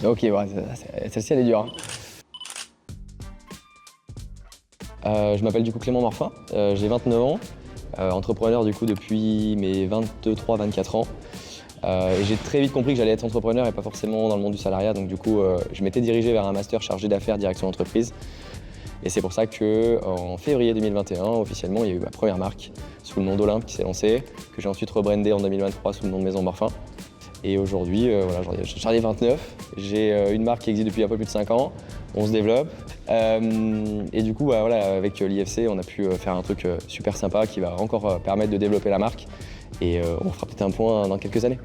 Ok, ouais, celle-ci elle est dure, hein. Je m'appelle du coup Clément Morfin, j'ai 29 ans, entrepreneur du coup depuis mes 23-24 ans. Et j'ai très vite compris que j'allais être entrepreneur et pas forcément dans le monde du salariat, donc du coup je m'étais dirigé vers un master chargé d'affaires direction d'entreprise. Et c'est pour ça qu'en février 2021, officiellement, il y a eu ma première marque sous le nom d'Olympe qui s'est lancée, que j'ai ensuite rebrandée en 2023 sous le nom de Maison Morfin. Et aujourd'hui, voilà, j'en ai 29. J'ai une marque qui existe depuis un peu plus de 5 ans. On se développe. Et du coup, bah, voilà, avec l'IFC, on a pu faire un truc super sympa qui va encore permettre de développer la marque. Et on fera peut-être un point dans quelques années.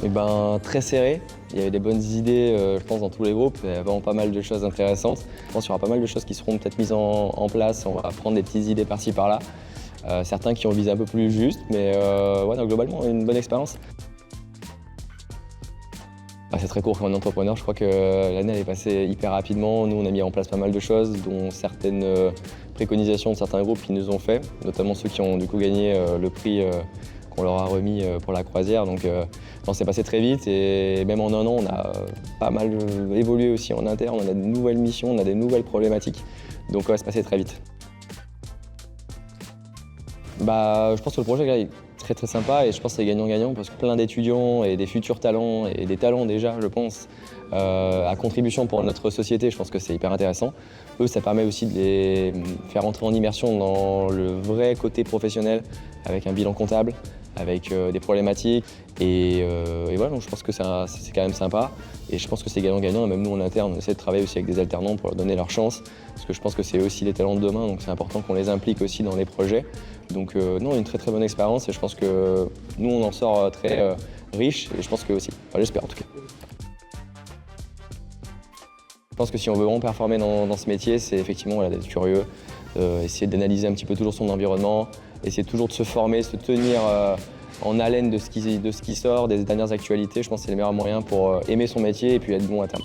Et ben, très serré. Il y avait des bonnes idées, je pense, dans tous les groupes. Il y a vraiment pas mal de choses intéressantes. Je pense qu'il y aura pas mal de choses qui seront peut-être mises en place. On va prendre des petites idées par-ci, par-là. Certains qui ont visé un peu plus juste, mais ouais, donc, globalement, une bonne expérience. C'est très court pour un entrepreneur, je crois que l'année elle est passée hyper rapidement. Nous on a mis en place pas mal de choses, dont certaines préconisations de certains groupes qui nous ont fait, notamment ceux qui ont du coup gagné le prix qu'on leur a remis pour la croisière. Donc non, c'est passé très vite et même en un an on a pas mal évolué aussi en interne, on a de nouvelles missions, on a des nouvelles problématiques. Donc ouais, c'est passé très vite. Je pense que le projet là, est très sympa et je pense que c'est gagnant-gagnant parce que plein d'étudiants et des futurs talents et des talents déjà, je pense, à contribution pour notre société, je pense que c'est hyper intéressant. Eux, ça permet aussi de les faire entrer en immersion dans le vrai côté professionnel avec un bilan comptable, avec des problématiques. Et voilà, donc je pense que c'est quand même sympa. Et je pense que c'est gagnant-gagnant. Même nous, en interne, on essaie de travailler aussi avec des alternants pour leur donner leur chance. Parce que je pense que c'est aussi les talents de demain, donc c'est important qu'on les implique aussi dans les projets. Donc non, une très bonne expérience et je pense que nous, on en sort très riche et je pense que aussi. Enfin, j'espère en tout cas. Je pense que si on veut vraiment performer dans ce métier, c'est effectivement voilà, d'être curieux, essayer d'analyser un petit peu toujours son environnement, essayer toujours de se former, se tenir en haleine de ce qui sort, des dernières actualités. Je pense que c'est le meilleur moyen pour aimer son métier et puis être bon à terme.